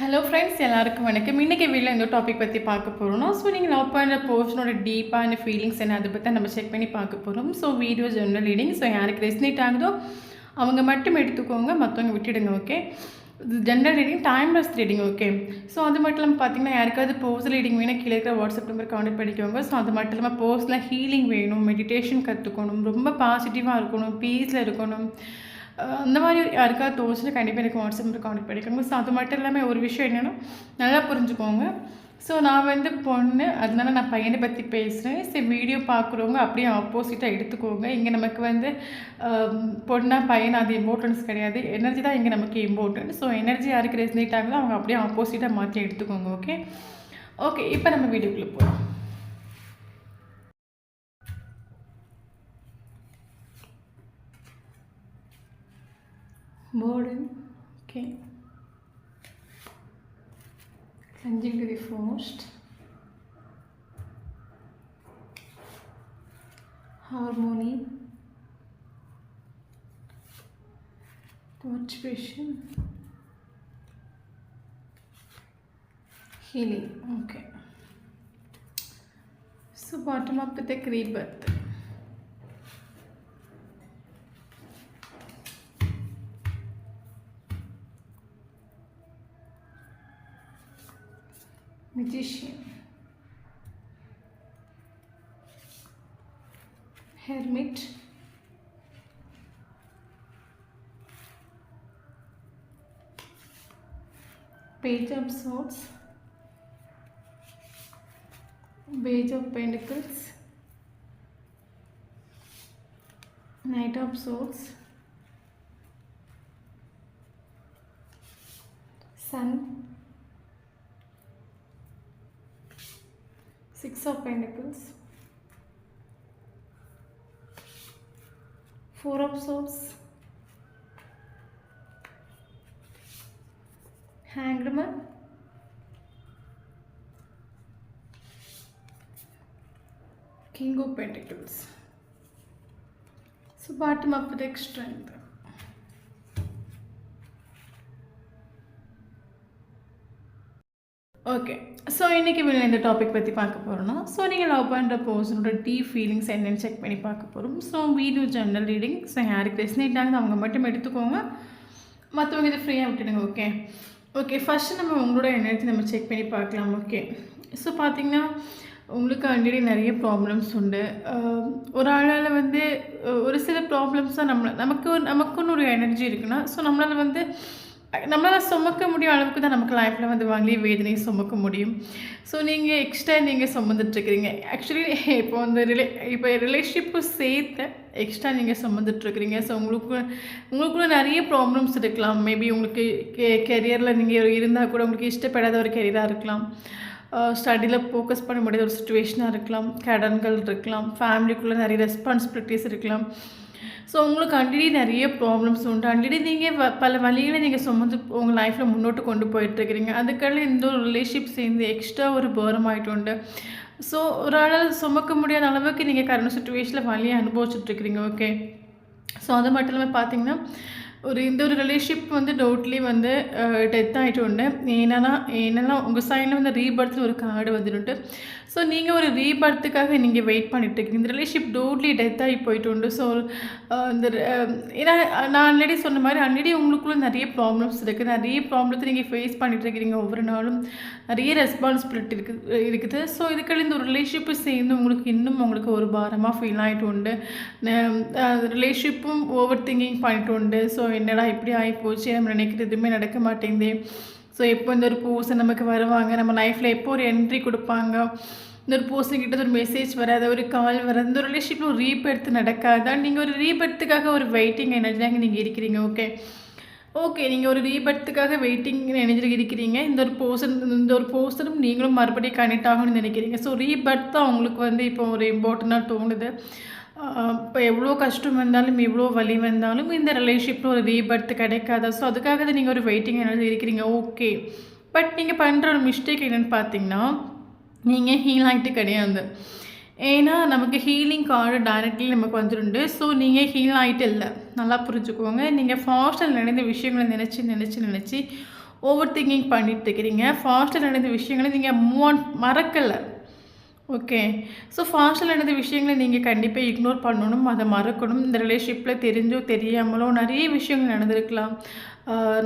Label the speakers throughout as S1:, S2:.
S1: Hello friends, எல்லாருக்கும் வணக்கம். இன்றைக்கி வீட்டில் இந்த டாபிக் பற்றி பார்க்க போகிறோம். ஸோ நீங்கள் லவ் பண்ணுற பர்சனோட டீப்பான ஃபீலிங்ஸ் என்ன, அதை பற்றி நம்ம செக் பண்ணி பார்க்க போகிறோம். So video general reading. So யாருக்கு ரெஸ்னேட் ஆகுதோ அவங்க மட்டும் எடுத்துக்கோங்க, மற்றவங்க விட்டுடுங்க. Okay, general reading, timeless reading. Okay, so அது மட்டும் இல்லாமல் பார்த்தீங்கன்னா யாருக்காவது பர்சனல் ரீடிங் வேணும், கீழே இருக்கிற வாட்ஸ்அப் நம்பர் கான்டெக்ட் பண்ணிக்கோங்க. ஸோ அது மட்டும் இல்லாமல் பர்சனலாக ஹீலிங் வேணும், மெடிடேஷன் கற்றுக்கணும், ரொம்ப பாசிட்டிவாக இருக்கணும், பீஸில் இருக்கணும், அந்த மாதிரி யாருக்காவது தோணுச்சுன்னா கண்டிப்பாக எனக்கு வாட்ஸ்அப் நம்பர் கான்டெக்ட் பண்ணிக்கோங்க. ஸோ அது மட்டும் இல்லாமல் ஒரு விஷயம் என்னென்னா நல்லா புரிஞ்சுக்கோங்க. ஸோ நான் பொண்ணு, அதனால நான் பையனை பற்றி பேசுகிறேன். சரி, வீடியோ பார்க்குறவங்க அப்படியே ஆப்போசிட்டாக எடுத்துக்கோங்க. இங்கே நமக்கு பொண்ணா பையன் அது இம்பார்ட்டன்ஸ் கிடையாது, எனர்ஜி தான் இங்கே நமக்கு இம்பார்ட்டன்ட். ஸோ எனர்ஜி யாருக்கு ரெசனேட் ஆகுதோ அவங்க அப்படியே ஆப்போசிட்டாக மாற்றி எடுத்துக்கோங்க. ஓகே ஓகே இப்போ நம்ம வீடியோக்குள்ளே போகிறோம். Burden, okay, clinging to the forced, harmony, motivation, healing. Okay, so bottom up with a rebirth. Magician, Hermit, Page of Swords, Page of Pentacles, Knight of Swords, Sun, Six of Pentacles, Four of Swords, Hanged Man, King of Pentacles. So bottom up with strength. Okay, so இன்றைக்கி video இந்த topic பற்றி பார்க்க போகிறோன்னா, so நீங்கள் love பண்ணுற பர்சனோட deep feelings என்னென்னு check பண்ணி பார்க்க போகிறோம். So video general reading. So யாருக்கு ரெசனேட் ஆகுது அவங்க மட்டும் எடுத்துக்கோங்க, மற்றவங்க இதை ஃப்ரீயாக விட்டுடுங்க. ஓகே ஓகே ஃபஸ்ட்டு நம்ம உங்களோட எனர்ஜி நம்ம செக் பண்ணி பார்க்கலாம். ஓகே, ஸோ பார்த்திங்கன்னா உங்களுக்கு ஆல்ரெடி நிறைய ப்ராப்ளம்ஸ் உண்டு. ஒரு ஆளால் ஒரு சில ப்ராப்ளம்ஸ் தான் நமக்குன்னு ஒரு எனர்ஜி இருக்குன்னா, ஸோ நம்மளால் சுமக்க முடியும் அளவுக்கு தான் நமக்கு லைஃப்பில் வாங்கி வேதனையை சுமக்க முடியும். ஸோ நீங்கள் எக்ஸ்ட்ரா சுமந்துட்டுருக்கிறீங்க. ஆக்சுவலி இப்போ ரிலேஷன்ஷிப்பு சேர்த்து எக்ஸ்ட்ரா நீங்கள் சுமந்துட்டுருக்கிறீங்க. ஸோ உங்களுக்குள்ள நிறைய ப்ராப்ளம்ஸ் இருக்கலாம். மேபி உங்களுக்கு கெரியரில் நீங்கள் இருந்தால் கூட உங்களுக்கு இஷ்டப்படாத ஒரு கெரியராக இருக்கலாம், ஸ்டடியில் ஃபோக்கஸ் பண்ண முடியாத ஒரு சுச்சுவேஷனாக இருக்கலாம், கடன்கள் இருக்கலாம், ஃபேமிலிக்குள்ளே நிறைய ரெஸ்பான்சிபிலிட்டிஸ் இருக்கலாம். ஸோ உங்களுக்கு ஆல்ரெடி நிறைய ப்ராப்ளம்ஸ் உண்டு. ஆல்ரெடி நீங்கள் பல வழிகளை நீங்கள் சுமந்து உங்கள் லைஃப்பில் முன்னோட்டு கொண்டு போயிட்டுருக்கிறீங்க. அதுக்காக இந்த ஒரு ரிலேஷன்ஷிப் சேர்ந்து எக்ஸ்ட்ரா ஒரு பாரம் ஆகிட்டு உண்டு. ஸோ ஒரு ஆளால் சுமக்க முடியாத அளவுக்கு நீங்கள் கரண்ட் சுச்சுவேஷனில் வழியை அனுபவிச்சுட்ருக்கிறீங்க. ஓகே, ஸோ அது மட்டும் இல்லாமல் பார்த்தீங்கன்னா இந்த ஒரு ரிலேஷன்ஷிப் டோட்லி டெத் ஆகிட்டு உண்டு. என்னென்னா உங்கள் சைடில் ரீபர்த்னு ஒரு கார்டு வந்துட்டு, ஸோ நீங்கள் ஒரு ரீபர்த்துக்காக நீங்கள் வெயிட் பண்ணிட்டுருக்கீங்க. இந்த ரிலேஷன்ஷிப் டோட்லி டெத் ஆகி போயிட்டு உண்டு. ஸோ ஏன்னா நான் ஆல்ரெடி சொன்ன மாதிரி ஆல்ரெடி உங்களுக்குள்ள நிறைய ப்ராப்ளம்ஸ் இருக்குது, நிறைய ப்ராப்ளத்தை நீங்கள் ஃபேஸ் பண்ணிட்டுருக்கிறீங்க. ஒவ்வொரு நாளும் நிறைய ரெஸ்பான்சிபிலிட்டி இருக்குது. ஸோ இதுக்காக இந்த ஒரு ரிலேஷன்ஷிப்பு சேர்ந்து உங்களுக்கு ஒரு பாரமாக ஃபீல் ஆகிட்டு உண்டு. ரிலேஷன்ஷிப்பும் ஓவர் திங்கிங் பண்ணிட்டு உண்டு. ஸோ என்னடா இப்படி ஆகிப்போச்சு, நம்ம நினைக்கிறது எதுவுமே நடக்க மாட்டேங்குது. ஸோ எப்போ இந்த ஒரு பர்சன் நமக்கு வருவாங்க, நம்ம லைஃப்பில் எப்போ ஒரு என்ட்ரி கொடுப்பாங்க, இந்த ஒரு பர்சன்கிட்ட ஒரு மெசேஜ் வராது, ஒரு கால் வராது, இந்த ஒரு ரிலேஷன்ஷிப்பில் ஒரு ரீபர்த் நடக்காதா, நீங்கள் ஒரு ரீபர்த்துக்காக ஒரு வெயிட்டிங் எனர்ஜியாக நீங்கள் இருக்கிறீங்க. ஓகே நீங்கள் ஒரு ரீபர்த்துக்காக வெயிட்டிங் எனர்ஜி இருக்கிறீங்க. இந்த ஒரு பர்சனும் நீங்களும் மறுபடியும் கனெக்ட் ஆகணும்னு நினைக்கிறீங்க. ஸோ ரீபர்த் தான் உங்களுக்கு இப்போ ஒரு இம்பார்ட்டண்ட்டாக தோணுது. இப்போ எவ்வளோ கஷ்டம் வந்தாலும் எவ்வளோ வலி வந்தாலும் இந்த ரிலேஷன்ஷிப்பில் ஒரு ரீபர்த் கிடைக்காது. ஸோ அதுக்காக தான் நீங்கள் ஒரு வெயிட்டிங் எனர்ஜி இருக்கிறீங்க. ஓகே, பட் நீங்கள் பண்ணுற ஒரு மிஸ்டேக் என்னென்னு பார்த்தீங்கன்னா, நீங்கள் ஹீல் ஆகிட்டு கிடையாது. ஏன்னா நமக்கு ஹீலிங் கார்டு டைரக்ட்லி நமக்கு வந்துடுண்டு. ஸோ நீங்கள் ஹீல் ஆகிட்டு இல்லை, நல்லா புரிஞ்சுக்கோங்க. நீங்கள் ஃபாஸ்ட்டில் நடந்த விஷயங்களை நினச்சி ஓவர் திங்கிங் பண்ணிட்டு இருக்கிறீங்க. ஃபாஸ்ட்டாக நடந்த விஷயங்களை நீங்கள் மறக்கலை. ஓகே. ஸோ ஃபாஸ்ட்டாக நடந்த விஷயங்களை நீங்கள் கண்டிப்பாக இக்னோர் பண்ணணும், அதை மறக்கணும். இந்த ரிலேஷன்ஷிப்பில் தெரிஞ்சோ தெரியாமலோ நிறைய விஷயங்கள் நடந்திருக்கலாம்,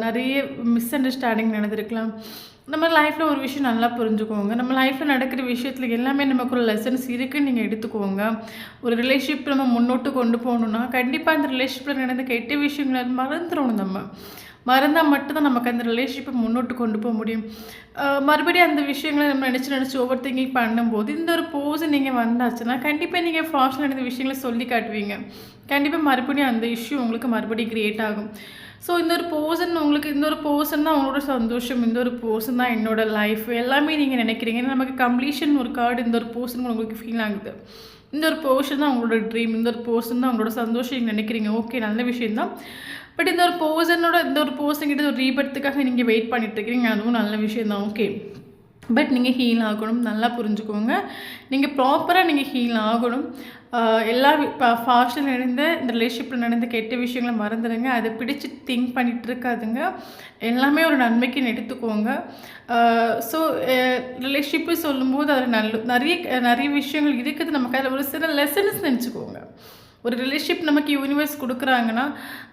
S1: நிறைய மிஸ் அண்டர்ஸ்டாண்டிங் நடந்திருக்கலாம். நம்ம லைஃப்பில் ஒரு விஷயம் நல்லா புரிஞ்சுக்கோங்க. நம்ம லைஃப்பில் நடக்கிற விஷயத்தில் எல்லாமே நமக்கு ஒரு லெசன்ஸ் இருக்குதுன்னு நீங்கள் எடுத்துக்கோங்க. ஒரு ரிலேஷன்ஷிப் நம்ம முன்னோட்டு கொண்டு போகணுன்னா கண்டிப்பாக அந்த ரிலேஷன்ஷிப்பில் நடந்த கெட்ட விஷயங்களை மறந்துடணும். நம்ம மறந்தால் மட்டும்தான் நமக்கு அந்த ரிலேஷன்ஷிப்பை முன்னோட்டு கொண்டு போக முடியும். மறுபடியும் அந்த விஷயங்களை நம்ம நினச்சி ஓவர் திங்கிங் பண்ணும்போது இந்த ஒரு போஸ் நீங்கள் வந்தாச்சுன்னா கண்டிப்பாக நீங்கள் ஃபாஸ்ட்டில் நடந்த விஷயங்களை சொல்லி காட்டுவீங்க. கண்டிப்பாக மறுபடியும் அந்த இஷ்யூ உங்களுக்கு மறுபடியும் க்ரியேட் ஆகும். ஸோ இந்த ஒரு உங்களுக்கு இந்த ஒரு பர்சன் தான் உங்களோட சந்தோஷம், இந்த ஒரு பர்சன் தான் என்னோடய லைஃப் எல்லாமே நீங்கள் நினைக்கிறீங்க. நமக்கு கம்ப்ளீஷன் ஒரு கார்டு இந்த ஒரு பர்சன் உங்களுக்கு ஃபீல் ஆகுது. இந்த ஒரு பர்சன் தான் உங்களோட ட்ரீம், இந்த ஒரு பர்சன் தான் உங்களோட சந்தோஷம் நீங்கள் நினைக்கிறீங்க. ஓகே, நல்ல விஷயந்தான். பட் இந்த ஒரு பர்சன்கிட்ட ஒரு ரீபர்த்துக்காக நீங்கள் வெயிட் பண்ணிட்டுருக்கிறீங்க, அதுவும் நல்ல விஷயம் தான். ஓகே, பட் நீங்கள் ஹீல் ஆகணும். நல்லா புரிஞ்சுக்கோங்க, நீங்கள் ப்ராப்பராக நீங்கள் ஹீல் ஆகணும். எல்லா ஃபாஸ்ட்டில் நடந்த இந்த ரிலேஷன்ஷிப்பில் நடந்த கெட்ட விஷயங்களை மறந்துடுங்க. அதை பிடிச்சி திங்க் பண்ணிகிட்டு இருக்காதுங்க. எல்லாமே ஒரு நன்மைக்குன்னு எடுத்துக்கோங்க. ஸோ ரிலேஷன்ஷிப்பு சொல்லும்போது அதில் நிறைய விஷயங்கள் இருக்குது. நமக்கு அதில் ஒரு சில லெசன்ஸ் நினச்சிக்கோங்க. ஒரு ரிலேஷன்ஷிப் நமக்கு யூனிவர்ஸ் கொடுக்குறாங்கன்னா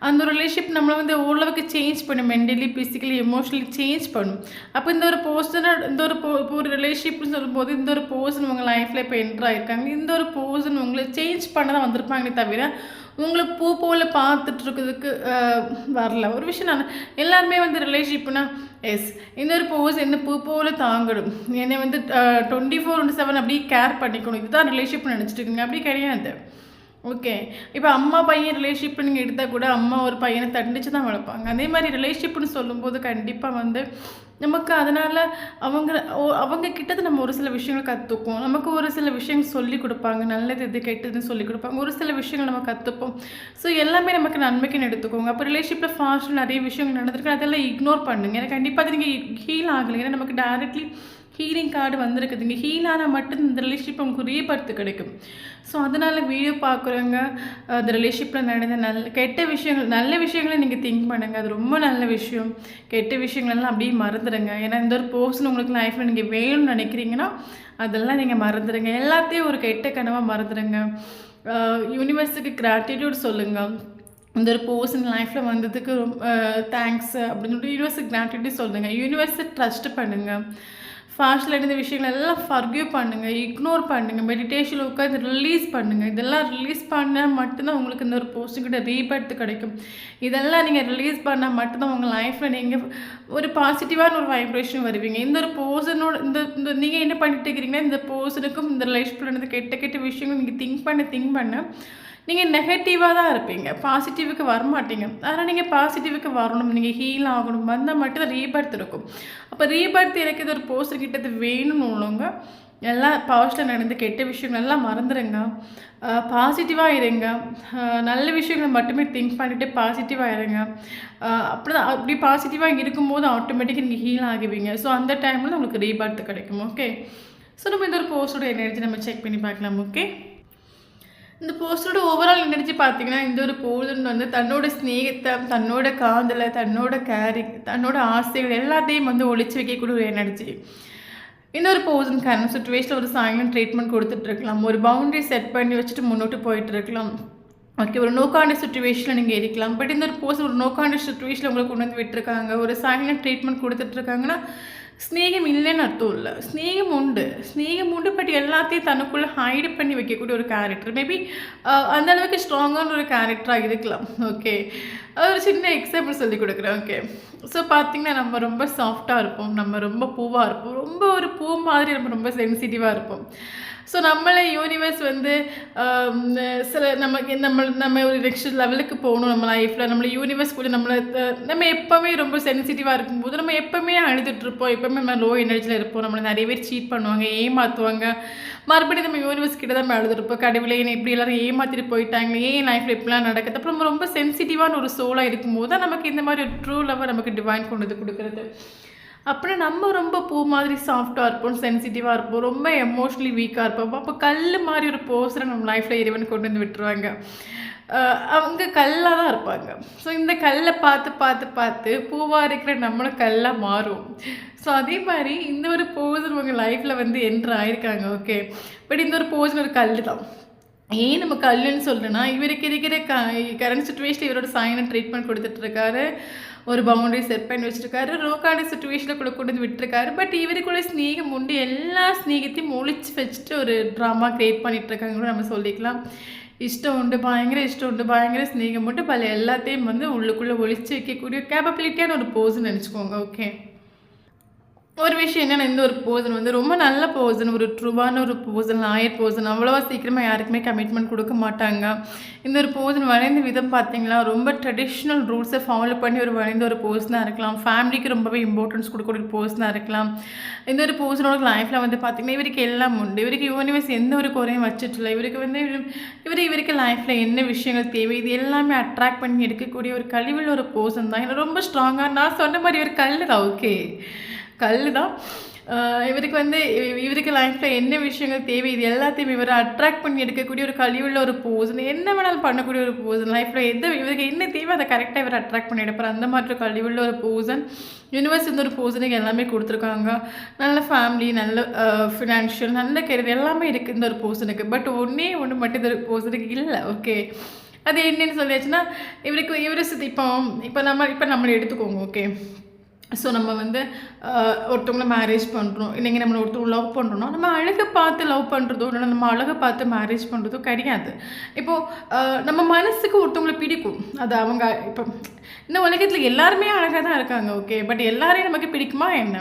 S1: அந்த ஒரு ரிலேஷன்ஷிப் நம்மளை வந்து ஓரளவுக்கு சேஞ்ச் பண்ணும், மென்டலி, ஃபிசிக்கலி, எமோஷ்னலி சேஞ்ச் பண்ணும். அப்போ இந்த ஒரு பர்சனாக ஒரு ரிலேஷன்ஷிப்னு சொல்லும்போது இந்த ஒரு பர்சன் உங்கள் லைஃப்பில் இப்போ என்ட்ரு ஆகிருக்காங்க. இந்த ஒரு பர்சன் உங்களை சேஞ்ச் பண்ண தான் வந்திருப்பாங்களே தவிர உங்களை பூ போல் பார்த்துட்டு இருக்கிறதுக்கு வரல. ஒரு விஷயம் நான் எல்லாருமே வந்து ரிலேஷன்ஷிப்னா இந்த ஒரு பர்சன் இந்த பூ போல் தாங்கணும், என்னை வந்து 24/7 அப்படியே கேர் பண்ணிக்கணும், இதுதான் ரிலேஷன்ஷிப் நினச்சிட்டு இருக்குங்க. அப்படி கிடையாது. ஓகே, இப்போ அம்மா பையன் ரிலேஷன்ஷிப் நீங்கள் எடுத்தால் கூட அம்மா ஒரு பையனை தண்டிச்சு தான் வளர்ப்பாங்க. அதே மாதிரி ரிலேஷன்ஷிப்னு சொல்லும்போது கண்டிப்பாக வந்து நமக்கு அதனால் அவங்க கிட்டது நம்ம ஒரு சில விஷயங்கள் கற்றுப்போம். நமக்கு ஒரு சில விஷயங்கள் சொல்லிக் கொடுப்பாங்க, நல்லது எது கெட்டதுன்னு சொல்லிக் கொடுப்பாங்க. ஒரு சில விஷயங்கள் நம்ம கற்றுப்போம். ஸோ எல்லாமே நமக்கு நன்மைக்குன்னு எடுத்துக்கோங்க. அப்போ ரிலேஷன்ஷிப்பில் ஃபாஸ்ட்டில் நிறைய விஷயங்கள் நடந்திருக்கு, அதெல்லாம் இக்னோர் பண்ணுங்க. ஏன்னா கண்டிப்பாக அது நீங்கள் ஹீல் ஆகலை. ஏன்னா நமக்கு டைரக்ட்லி ஹீலிங் கார்டு வந்திருக்குதுங்க. ஹீல் ஆனால் மட்டும் இந்த ரிலேஷன்ஷிப் உங்களுக்கு ரீபர்த்து கிடைக்கும். ஸோ அதனால் வீடியோ பார்க்குறவங்க அந்த ரிலேஷன்ஷிப்பில் நடந்த கெட்ட விஷயங்கள், நல்ல விஷயங்களை நீங்கள் திங்க் பண்ணுங்கள். அது ரொம்ப நல்ல விஷயம். கெட்ட விஷயங்கள்லாம் அப்படியே மறந்துடுங்க. ஏன்னா இந்த ஒரு பர்சன் உங்களுக்கு லைஃப்பில் நீங்கள் வேணும்னு நினைக்கிறீங்கன்னா அதெல்லாம் நீங்கள் மறந்துடுங்க. எல்லாத்தையும் ஒரு கெட்ட கனவாக மறந்துடுங்க. யூனிவர்ஸுக்கு கிராட்டிடியூட் சொல்லுங்கள். இந்த ஒரு பர்சன் லைஃப்பில் வந்ததுக்கு ரொம்ப தேங்க்ஸ் அப்படின்னு சொல்லிட்டு யூனிவர்ஸுக்கு கிராட்டிடியூட் சொல்லுங்கள். யூனிவர்ஸை ட்ரஸ்ட் பண்ணுங்கள். ஃபாஸ்ட்டில் இருந்த விஷயங்கள் எல்லாம் ஃபர்கிவ் பண்ணுங்கள், இக்னோர் பண்ணுங்கள், மெடிடேஷனில் உட்காந்து ரிலீஸ் பண்ணுங்கள். இதெல்லாம் ரிலீஸ் பண்ணால் மட்டும்தான் உங்களுக்கு இந்த ஒரு போஸ்ட்டுக்கிட்ட ரீபர்த்து கிடைக்கும். இதெல்லாம் நீங்கள் ரிலீஸ் பண்ணால் மட்டும்தான் உங்கள் லைஃப்பில் நீங்கள் ஒரு பாசிட்டிவான ஒரு வைப்ரேஷன் வருவீங்க. இந்த ஒரு பர்சனோட இந்த நீங்கள் என்ன பண்ணிட்டு இருக்கிறீங்கன்னா இந்த பர்சனுக்கும் இந்த ரிலேஷன்ஷிப்பில் இருந்த கெட்ட விஷயங்கள் நீங்கள் திங்க் பண்ண நீங்கள் நெகட்டிவாக தான் இருப்பீங்க, பாசிட்டிவுக்கு வரமாட்டீங்க. அதனால் நீங்கள் பாசிட்டிவுக்கு வரணும், நீங்கள் ஹீல் ஆகணும், வந்தால் மட்டும் தான் ரீபர்த் இருக்கும். அப்போ ரீபர்த் இருக்குது ஒரு பர்சன் கிட்டது வேணும்னு உள்ளவங்க எல்லாம் பாஸ்ட்டில் நடந்து கெட்ட விஷயங்கள் எல்லாம் மறந்துடுங்க. பாசிட்டிவாக இருங்க. நல்ல விஷயங்களை மட்டுமே திங்க் பண்ணிவிட்டு பாசிட்டிவாக இருங்க. அப்படி பாசிட்டிவாக இருக்கும்போது ஆட்டோமேட்டிக்காக நீங்கள் ஹீல் ஆகுவீங்க. ஸோ அந்த டைமில் உங்களுக்கு ரீபர்த் கிடைக்கும். ஓகே, ஸோ நம்ம இந்த ஒரு போஸ்டோட எனர்ஜி நம்ம செக் பண்ணி பார்க்கலாம். ஓகே, இந்த போஸ்டரோட ஓவரால் எனர்ஜி பார்த்தீங்கன்னா இந்த ஒரு பர்சன் வந்து தன்னோட ஸ்நேகத்தை, தன்னோட காதலை, தன்னோட கேரிங், தன்னோட ஆசைகள் எல்லாத்தையும் வந்து ஒழிச்சு வைக்கக்கூடிய ஒரு எனர்ஜி. இன்னொரு பர்சன் கரண்ட் சுச்சுவேஷனில் ஒரு சைலண்ட் ட்ரீட்மெண்ட் கொடுத்துட்ருக்கலாம், ஒரு பவுண்டரி செட் பண்ணி வச்சுட்டு முன்னோட்டு போயிட்டு இருக்கலாம். ஓகே, ஒரு நோக்காண்ட சுச்சுவேஷனில் நீங்கள் இருக்கலாம். பட் இந்த ஒரு பர்சன் ஒரு நோக்காண்ட சுச்சுவேஷனில் உங்களை கொண்டு வந்து விட்டுருக்காங்க, ஒரு சைலண்ட் ட்ரீட்மெண்ட் கொடுத்துட்ருக்காங்கன்னா ஸ்நேகம் இல்லைன்னு அர்த்தம் இல்லை. ஸ்நேகம் உண்டு. பட் எல்லாத்தையும் தனக்குள்ளே ஹைடு பண்ணி வைக்கக்கூடிய ஒரு கேரக்டர். மேபி அந்தளவுக்கு ஸ்ட்ராங்கான ஒரு கேரக்டராக இருக்கலாம். ஓகே, ஒரு சின்ன எக்ஸாம்பிள் சொல்லி கொடுக்குறேன். ஓகே, ஸோ பார்த்திங்கன்னா நம்ம ரொம்ப சாஃப்டாக இருப்போம், நம்ம ரொம்ப பூவாக இருப்போம், ரொம்ப ஒரு பூ மாதிரி நம்ம ரொம்ப சென்சிட்டிவாக இருப்போம். ஸோ நம்மளை யூனிவர்ஸ் வந்து சில நம்ம ஒரு நெக்ஸ்ட் லெவலுக்கு போகணும் நம்ம லைஃப்பில். நம்மளை யூனிவர்ஸ் கூட நம்ம எப்போவுமே ரொம்ப சென்சிட்டிவாக இருக்கும்போது நம்ம எப்போவுமே அழுதுட்ருப்போம், எப்போவுமே நம்ம லோ எனர்ஜியில் இருப்போம். நம்மளை நிறைய பேர் சீட் பண்ணுவாங்க, ஏமாற்றுவாங்க. மறுபடியும் நம்ம யூனிவர்ஸ் கிட்ட தான் நம்ம அழுதுருப்போம், கடவுளே என்னை இப்படி எல்லாரும் ஏமாற்றிட்டு போயிட்டாங்க, ஏன் லைஃப்பில் இப்படிலாம் நடக்குது. அப்புறம் நம்ம ரொம்ப சென்சிட்டிவான ஒரு சோலாக இருக்கும்போது தான் நமக்கு இந்த மாதிரி ஒரு ட்ரூ லவ்வை நமக்கு டிவைன் கொண்டு வந்து கொடுக்குறது. அப்புறம் நம்ம ரொம்ப பூ மாதிரி சாஃப்டாக இருப்போம், சென்சிட்டிவாக இருப்போம், ரொம்ப எமோஷ்னலி வீக்காக இருப்போம். அப்போ கல் மாதிரி ஒரு பர்சனை நம்ம லைஃப்பில் இறைவன் கொண்டு வந்து விட்டுருவாங்க. அவங்க கல்லாக தான் இருப்பாங்க. ஸோ இந்த கல்லை பார்த்து பார்த்து பார்த்து பூவாக இருக்கிற நம்மளும் கல்லாக மாறும். ஸோ அதே மாதிரி இந்த ஒரு போர்ஷன் உங்கள் லைஃப்பில் வந்து என்ட்ரு ஆயிருக்காங்க. ஓகே, பட் இந்த ஒரு போர்ஷன் ஒரு கல் தான். ஏன் நம்ம கல்லுன்னு சொல்கிறேன்னா, இவருக்கு இருக்கிற கரண்ட் சுச்சுவேஷனில் இவரோட சைனை ட்ரீட்மெண்ட் கொடுத்துட்ருக்காரு, ஒரு பவுண்டரி செட் பண்ணி வச்சுருக்காரு, ரோக்கான சுச்சுவேஷனில் கூட கொண்டு வந்து விட்டுருக்காரு. பட் இவருக்குள்ள ஸ்நேகம் உண்டு, எல்லா ஸ்நேகத்தையும் ஒழிச்சு வச்சுட்டு ஒரு ட்ராமா க்ரியேட் பண்ணிகிட்ருக்காங்க கூட நம்ம சொல்லிக்கலாம். இஷ்டம் உண்டு, பயங்கர இஷ்டம் உண்டு, பயங்கர ஸ்நேகம் உண்டு, பல எல்லாத்தையும் வந்து உள்ளுக்குள்ளே ஒழிச்சு வைக்கக்கூடிய கேப்பபிலிட்டியான ஒரு போஸ்ன்னு நினச்சிக்கோங்க. ஓகே, ஒரு விஷயம் என்னென்னா, இந்த ஒரு போர்ஷன் வந்து ரொம்ப நல்ல போர்ஷன், ஒரு ட்ரூவான ஒரு போர்ஷன், லாயர் போர்ஷன், அவ்வளோவா சீக்கிரமாக யாருக்குமே கமிட்மெண்ட் கொடுக்க மாட்டாங்க. இந்த ஒரு போர்ஷன் வளைந்த விதம் பார்த்தீங்களா, ரொம்ப ட்ரெடிஷ்னல் ரூல்ஸை ஃபாலோ பண்ணி ஒரு வளைந்த ஒரு போர்ஷனாக இருக்கலாம். ஃபேமிலிக்கு ரொம்பவே இம்பார்ட்டன்ஸ் கொடுக்கக்கூடிய போர்ஷனாக இருக்கலாம். இந்த ஒரு போர்ஷனோட லைஃப்பில் வந்து பார்த்திங்கன்னா இவருக்கு எல்லாம் உண்டு. இவருக்கு யூனிவர்ஸ் எந்த ஒரு குறையும் வச்சுட்டுல. இவருக்கு வந்து இவருக்கு லைஃப்பில் என்ன விஷயங்கள் தேவை இது எல்லாமே அட்ராக்ட் பண்ணி எடுக்கக்கூடிய ஒரு கழிவுள்ள ஒரு போர்ஷன் தான். ஏன்னா ரொம்ப ஸ்ட்ராங்காக நான் சொன்ன மாதிரி ஒரு கல் தான். ஓகே, கல் தான். இவருக்கு வந்து இவருக்கு லைஃப்பில் என்ன விஷயங்கள் தேவை இது எல்லாத்தையும் இவரை அட்ராக்ட் பண்ணி எடுக்கக்கூடிய ஒரு கழிவுள்ள ஒரு போர்ஷன், என்ன வேணாலும் பண்ணக்கூடிய ஒரு போர்ஷன். லைஃப்பில் இவருக்கு என்ன தேவை அதை கரெக்டாக இவர் அட்ராக்ட் பண்ணி எடுப்பார். அந்த மாதிரி கழிவுள்ள ஒரு போர்ஷன். யூனிவர்ஸ் இந்த ஒரு போர்ஷனுக்கு எல்லாமே கொடுத்துருக்காங்க. நல்ல ஃபேமிலி, நல்ல ஃபினான்ஷியல், நல்ல கெரியர் எல்லாமே இருக்குது இந்த ஒரு போர்ஷனுக்கு. பட் ஒன்றே ஒன்று மட்டும் இந்த ஒரு போர்ஷனுக்கு இல்லை. ஓகே, அது என்னன்னு சொல்லியாச்சுன்னா, இவரை இப்போ நம்மளை எடுத்துக்கோங்க. ஓகே, ஸோ நம்ம வந்து ஒருத்தவங்களை மேரேஜ் பண்ணுறோம், இல்லைங்க நம்மளை ஒருத்தவங்க லவ் பண்ணுறோன்னா நம்ம அழகை பார்த்து லவ் பண்ணுறதோ இல்லை நம்ம அழகை பார்த்து மேரேஜ் பண்ணுறதோ கிடையாது. இப்போது நம்ம மனசுக்கு ஒருத்தவங்களை பிடிக்கும், அது அவங்க இப்போ இந்த உலகத்தில் எல்லாருமே அழகாக தான் இருக்காங்க. ஓகே, பட் எல்லாரையும் நமக்கு பிடிக்குமா என்ன?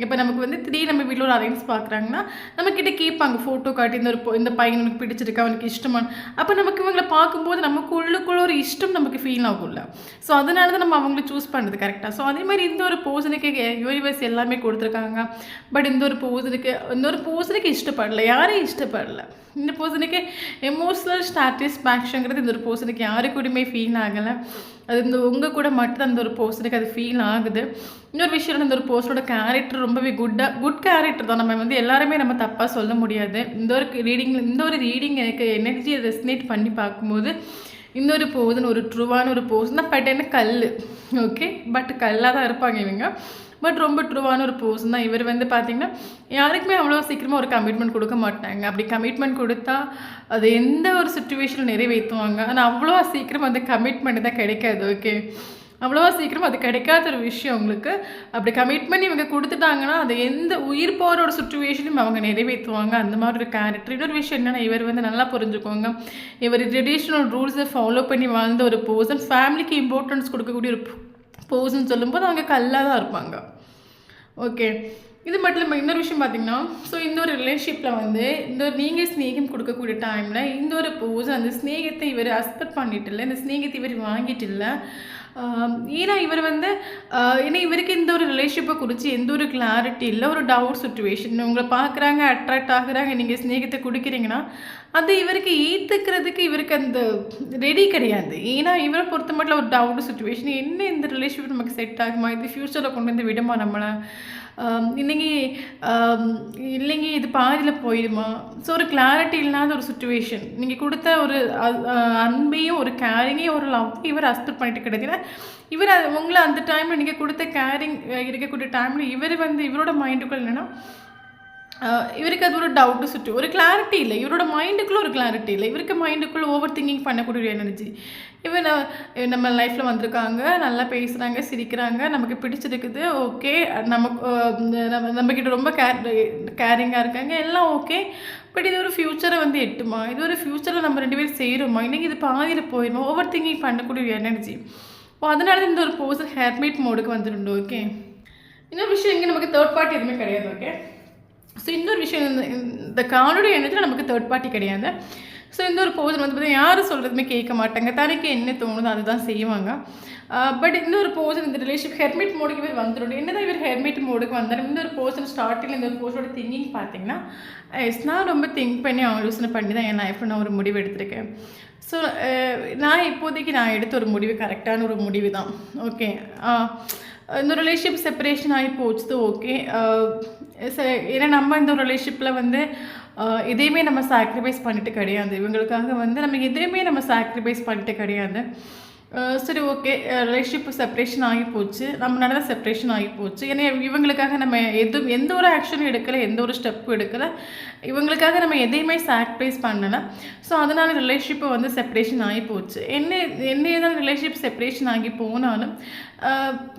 S1: இப்போ நமக்கு வந்து நம்ம வீட்டில் ஒரு அலைன்ஸ் பார்க்குறாங்கன்னா நம்மக்கிட்ட கேட்பாங்க, ஃபோட்டோ காட்டி இந்த பையன் எனக்கு பிடிச்சிருக்கா, அவனுக்கு இஷ்டமான. அப்போ நமக்கு இவங்களை பார்க்கும்போது நமக்கு உள்ளுக்குள்ள ஒரு இஷ்டம் நமக்கு ஃபீல் ஆகும்ல. ஸோ அதனால தான் நம்ம அவங்கள சூஸ் பண்ணுறது கரெக்டாக. ஸோ அதே மாதிரி இந்த ஒரு போர்ஷனுக்கு யூனிவர்ஸ் எல்லாமே கொடுத்துருக்காங்க. பட் இந்த ஒரு போர்ஷனுக்கு இஷ்டப்படலை, யாரையும் இஷ்டப்படலை. இந்த போர்ஷனுக்கு எமோஷ்னல் சாட்டிஸ்ஃபேக்ஷனுங்கிறது இந்த ஒரு போர்ஷனுக்கு யாருக்கூடமே ஃபீல் ஆகலை. அது இந்த உங்கள் கூட மட்டும் அந்த ஒரு போர்ஷனுக்கு அது ஃபீல் ஆகுது. இன்னொரு விஷயம், இந்த ஒரு போர்ஷனோட கேரக்டர் ரொம்பவே குட் கேரக்டர் தான். நம்ம வந்து எல்லாருமே நம்ம தப்பாக சொல்ல முடியாது. இந்த ஒரு ரீடிங் எனக்கு எனர்ஜியை ரெஸ்னேட் பண்ணி பார்க்கும்போது இந்த ஒரு போர்ஷன் ஒரு ட்ரூவான ஒரு போர்ஷன் தான். பட் என்ன கல். ஓகே, பட் கல்லாக தான் இருப்பாங்க இவங்க. பட் ரொம்ப ட்ரூவான ஒரு போர்ஷன் தான். இவர் வந்து பார்த்திங்கன்னா யாருக்குமே அவ்வளோ சீக்கிரமாக ஒரு கமிட்மெண்ட் கொடுக்க மாட்டாங்க. அப்படி கமிட்மெண்ட் கொடுத்தா அது எந்த ஒரு சுச்சுவேஷனில் நிறைவேற்றுவாங்க. ஆனால் அவ்வளோ சீக்கிரம் அந்த கமிட்மெண்ட் தான் கிடைக்காது. ஓகே, அவ்வளோவா சீக்கிரம் அது கிடைக்காத ஒரு விஷயம் உங்களுக்கு. அப்படி கமிட்மெண்ட் இவங்க கொடுத்துட்டாங்கன்னா அது எந்த உயிர் போகிற ஒரு சுச்சுவேஷனும் அவங்க நிறைவேற்றுவாங்க. அந்த மாதிரி ஒரு கேரக்டர். இன்னொரு விஷயம் என்னென்னா, இவர் வந்து நல்லா புரிஞ்சுக்கோங்க, இவர் ட்ரெடிஷ்னல் ரூல்ஸை ஃபாலோ பண்ணி வாழ்ந்த ஒரு பர்சன், ஃபேமிலிக்கு இம்பார்ட்டன்ஸ் கொடுக்கக்கூடிய ஒரு பர்சன் சொல்லும்போது அவங்க கல்லாக தான் இருப்பாங்க. ஓகே, இது மட்டும் இல்லாமல் இன்னொரு விஷயம் பார்த்திங்கன்னா, ஸோ இந்த ஒரு ரிலேஷன்ஷிப்பில் வந்து நீங்கள் ஸ்நேகம் கொடுக்கக்கூடிய டைமில் இந்த ஒரு பர்சன் அந்த ஸ்நேகத்தை இவர் அக்செப்ட் பண்ணிட்டு இல்லை, இந்த ஸ்நேகத்தை இவர் வாங்கிட்டு இல்லை. ஏன்னா இவர் வந்து ஏன்னா இவருக்கு இந்த ஒரு ரிலேஷன்ஷிப்பை குறித்து எந்த ஒரு கிளாரிட்டி இல்லை, ஒரு டவுட் சுச்சுவேஷன். உங்களை பார்க்குறாங்க, அட்ராக்ட் ஆகுறாங்க, நீங்கள் ஸ்நேகத்தை கொடுக்குறீங்கன்னா அது இவருக்கு ஏற்றுக்கிறதுக்கு இவருக்கு அந்த ரெடி கிடையாது. ஏன்னா இவரை பொறுத்த மட்டும் ஒரு டவுட் சுச்சுவேஷன், என்ன இந்த ரிலேஷன்ஷிப் நமக்கு செட் ஆகுமா, இது ஃப்யூச்சரில் கொண்டு வந்து விடுமா நம்மளை, இல்லைங்க இது பாதியில் போயிடுமா. ஸோ ஒரு கிளாரிட்டி இல்லாத ஒரு சுச்சுவேஷன். நீங்கள் கொடுத்த ஒரு அன்பையும் ஒரு கேரிங்கையும் ஒரு லவ் இவர் அக்செப்ட் பண்ணிட்டு கிடையாது. இவர் உங்களை அந்த டைமில் நீங்கள் கொடுத்த கேரிங் இருக்கக்கூடிய டைமில் இவர் வந்து இவரோட மைண்டுக்குள்ள என்னென்னா இவருக்கு அது ஒரு டவுட்டு ஒரு கிளாரிட்டி இல்லை. இவரோட மைண்டுக்குள்ளே ஒரு கிளாரிட்டி இல்லை. இவருக்கு மைண்டுக்குள்ளே ஓவர் திங்கிங் பண்ணக்கூடிய ஒரு எனர்ஜி. இவன் நம்ம லைஃப்பில் வந்திருக்காங்க, நல்லா பேசுகிறாங்க, சிரிக்கிறாங்க, நமக்கு பிடிச்சிருக்குது, ஓகே, நம்மக்கிட்ட ரொம்ப கேரிங்காக இருக்காங்க, எல்லாம் ஓகே. பட் இது ஒரு ஃப்யூச்சரை வந்து எட்டுமா, இது ஒரு ஃப்யூச்சரில் நம்ம 2 பேரும் செய்கிறோமா, இன்றைக்கி இது பாதியில் போயிடுமா, ஓவர் திங்கிங் பண்ணக்கூடிய ஒரு எனர்ஜி. அதனால இந்த ஒரு பர்சன் ஹேர்மேட் மோடுக்கு வந்துடும். ஓகே, இன்னொரு விஷயம் இங்கே நமக்கு தேர்ட் பார்ட்டி எதுவுமே கிடையாது. ஓகே, ஸோ இன்னொரு விஷயம், இந்த கார்டுடைய எண்ணத்தில் நமக்கு தேர்ட் பார்ட்டி கிடையாது. ஸோ இந்த ஒரு பர்சன் வந்து பார்த்தீங்கன்னா யாரும் சொல்கிறதுமே கேட்க மாட்டாங்க, தனக்கு என்ன தோணுதோ அதுதான் செய்வாங்க. பட் இந்த ஒரு பர்சன் இந்த ரிலேஷன்ஷிப் ஹெர்மிட் மோடுக்கு இவர் வந்துடும். என்னதான் இவர் ஹெர்மிட் மோடுக்கு வந்தாலும் இந்த ஒரு பர்சன் ஸ்டார்டிங்கில் இந்த ஒரு பர்சனோட திங்கிங் பார்த்தீங்கன்னா நான் ரொம்ப திங்க் பண்ணி ஆலோசனை பண்ணி தான் என் லைஃப்பில் நான் ஒரு முடிவு எடுத்திருக்கேன். ஸோ இப்போதைக்கு நான் எடுத்த ஒரு முடிவு கரெக்டான ஒரு முடிவு தான். ஓகே, இந்த ரிலேஷன்ஷிப் செப்பரேஷன் ஆகி போச்சுது. ஓகே, ஏன்னா நம்ம இந்த ஒரு ரிலேஷன்ஷிப்பில் வந்து எதையுமே நம்ம சாக்ரிஃபைஸ் பண்ணிட்டு கிடையாது. இவங்களுக்காக வந்து நம்ம எதையுமே நம்ம சாக்ரிஃபைஸ் பண்ணிட்டு கிடையாது. சரி ஓகே, ரிலேஷன்ஷிப் செப்பரேஷன் ஆகி போச்சு, நம்ம நடந்த செப்பரேஷன் ஆகி போச்சு. ஏன்னா இவங்களுக்காக நம்ம எந்த ஒரு ஆக்ஷனும் எடுக்கலை, எந்த ஒரு ஸ்டெப்பும் எடுக்கலை, இவங்களுக்காக நம்ம எதையுமே சாக்ரிஃபைஸ் பண்ணலை. ஸோ அதனால் ரிலேஷன்ஷிப்பை வந்து செப்பரேஷன் ஆகி போச்சு. என்ன ஏதாவது ரிலேஷன்ஷிப் செப்பரேஷன் ஆகி போனாலும்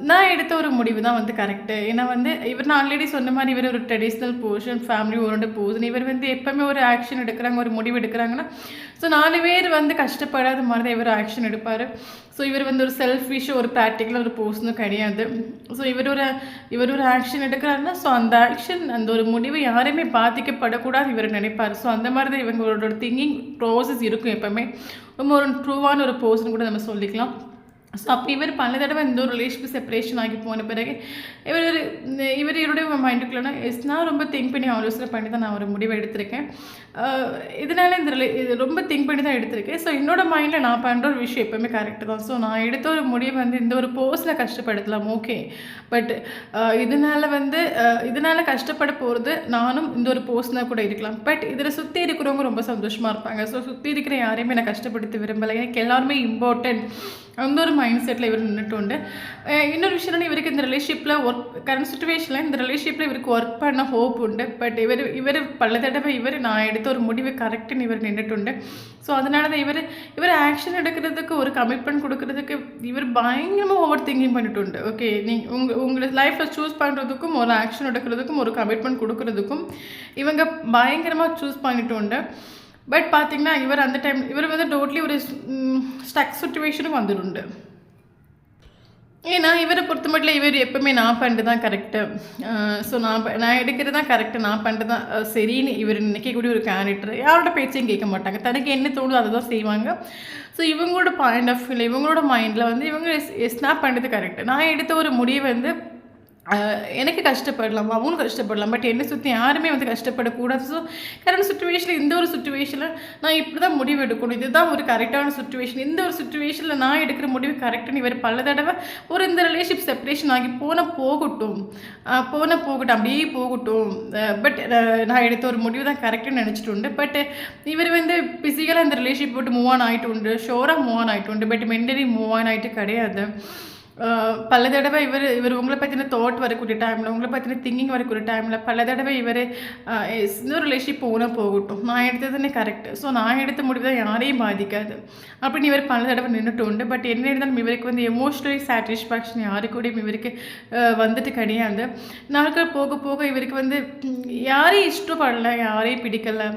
S1: நான் எடுத்த ஒரு முடிவு தான் வந்து கரெக்டு. ஏன்னா வந்து நான் ஆல்ரெடி சொன்ன மாதிரி இவர் ஒரு traditional portion, family oriented portion. இவர் வந்து எப்போவுமே ஒரு ஆக்ஷன் எடுக்கிறாங்க, ஒரு முடிவு எடுக்கிறாங்கன்னா ஸோ 4 பேர் வந்து கஷ்டப்படாத மாதிரி தான் இவர் ஆக்ஷன் எடுப்பார். ஸோ இவர் வந்து ஒரு செல்ஃபிஷ், ஒரு ப்ராக்டிக்கலாக ஒரு போர்ஷனும் கிடையாது. ஸோ இவர் ஒரு ஆக்ஷன் எடுக்கிறாருன்னா ஸோ அந்த ஆக்ஷன், அந்த ஒரு முடிவு யாரையுமே பாதிக்கப்படக்கூடாது இவர் நினைப்பார். ஸோ அந்த மாதிரி தான் இவங்களோட திங்கிங் ப்ராசஸ் இருக்கும் எப்போவுமே. ரொம்ப ஒரு ட்ரூவான ஒரு போர்ஷன் கூட நம்ம சொல்லிக்கலாம். ஸோ அப்போ இவர் பல தடவை இந்த ஒரு ரிலேஷன்ஷிப் செப்பரேஷன் ஆகி போன பிறகு இவருடைய மைண்டுக்குள்ளனா நான் ரொம்ப திங்க் பண்ணி ஆலோசனை பண்ணி தான் நான் ஒரு முடிவை எடுத்திருக்கேன். இதனால் இது ரொம்ப திங்க் பண்ணி தான் எடுத்திருக்கேன். ஸோ என்னோட மைண்டில் நான் பண்ணுற ஒரு விஷயம் எப்போவுமே கரெக்டு தான். ஸோ நான் எடுத்த ஒரு முடிவு வந்து இந்த ஒரு போஸ்ட்டில் கஷ்டப்படுத்தலாம், ஓகே. பட் இதனால் கஷ்டப்பட போகிறது நானும் இந்த ஒரு போஸ்ட்னால் கூட இருக்கலாம். பட் இதில் சுற்றி இருக்கிறவங்க ரொம்ப சந்தோஷமாக இருப்பாங்க. ஸோ சுற்றி இருக்கிற யாரையுமே நான் கஷ்டப்படுத்த விரும்பலை. எனக்கு எல்லாருமே இம்பார்ட்டன்ட் அந்த ஒரு மைண்ட் செட்டில் இவர் நின்றுட்டு உண்டு. இன்னொரு விஷயம், இவருக்கு இந்த ரிலேஷன்ஷிப்பில் கரண்ட் சுச்சுவேஷனில் இந்த ரிலேஷன்ஷிப்பில் இவருக்கு ஒர்க் பண்ண ஹோப் உண்டு. பட் இவர் பல தடவை நான் எடுத்த ஒரு முடிவு கரெக்டுன்னு இவர் நின்றுட்டு உண்டு. ஸோ அதனால தான் இவர் ஆக்ஷன் எடுக்கிறதுக்கு, ஒரு கமிட்மெண்ட் கொடுக்கறதுக்கு இவர் பயங்கரமாக ஓவர் திங்கிங் பண்ணிட்டு உண்டு. ஓகே, உங்களை லைஃப்பில் சூஸ் பண்ணுறதுக்கும், ஒரு ஆக்ஷன் எடுக்கிறதுக்கும், ஒரு கமிட்மெண்ட் கொடுக்கறதுக்கும் இவங்க பயங்கரமாக சூஸ் பண்ணிட்டு உண்டு. பட் பார்த்திங்கன்னா இவர் வந்து டோட்லி ஒரு ஸ்டக் சுச்சுவேஷனுக்கு வந்துடுண்டு. ஏன்னா இவரை பொறுத்த மட்டும் இவர் எப்பவுமே நான் பண்ணுறது தான் கரெக்டு, ஸோ நான் எடுக்கிறது தான் கரெக்டு, நான் பண்ணுறது தான் சரின்னு இவர் நினைக்கக்கூடிய ஒரு கேரக்டர். யாரோட பேச்சையும் கேட்க மாட்டாங்க, தனக்கு என்ன தோணுதோ அதை தான் செய்வாங்க. ஸோ இவங்களோட பாயிண்ட் ஆஃப் வியூவில், இவங்களோட மைண்டில் வந்து இவங்க நான் பண்ணுறது கரெக்டு. நான் எடுத்த ஒரு முடிவு வந்து எனக்கு கஷ்டப்படலாம், அவங்களும் கஷ்டப்படலாம், பட் என்னை சுற்றி யாருமே வந்து கஷ்டப்படக்கூடாது. ஸோ கரெக்ட் சுச்சுவேஷனில், இந்த ஒரு சுச்சுவேஷனில் நான் இப்படி தான் முடிவு எடுக்கணும், இதுதான் ஒரு கரெக்டான சுச்சுவேஷன், இந்த ஒரு சுச்சுவேஷனில் நான் எடுக்கிற முடிவு கரெக்டுன்னு இவர் பல தடவை இந்த ரிலேஷன்ஷிப் செப்பரேஷன் ஆகி போகட்டும், அப்படியே போகட்டும். பட் நான் எடுத்த ஒரு முடிவு தான் கரெக்டுன்னு நினச்சிட்டு உண்டு. பட் இவர் வந்து ஃபிசிக்கலாக இந்த ரிலேஷன்ஷிப் போட்டு மூவ் ஆன் ஆகிட்டு உண்டு, ஷோராக மூவ் ஆன் ஆகிட்டு உண்டு. பட் மென்டலி மூவ் ஆன் ஆகிட்டு கிடையாது. பல தடவை இவர் உங்களை பற்றின தாட் வரக்கூடிய டைமில், உங்களை பற்றின திங்கிங் வரக்கூடிய டைமில் பல தடவை இன்னொரு ரிலேஷன்ஷிப் போகட்டும், நான் எடுத்ததுன்னு கரெக்டு, ஸோ நான் எடுத்த முடிவு தான் யாரையும் பாதிக்காது அப்படின்னு இவர் பல தடவை நின்றுட்டு உண்டு. பட் என்ன இருந்தாலும் இவருக்கு வந்து எமோஷ்னலி சாட்டிஸ்ஃபேக்ஷன் யாருக்கூடையும் இவருக்கு வந்துட்டு கிடையாது. நாட்கள் போக போக இவருக்கு வந்து யாரையும் இஷ்டப்படலை, யாரையும் பிடிக்கலை,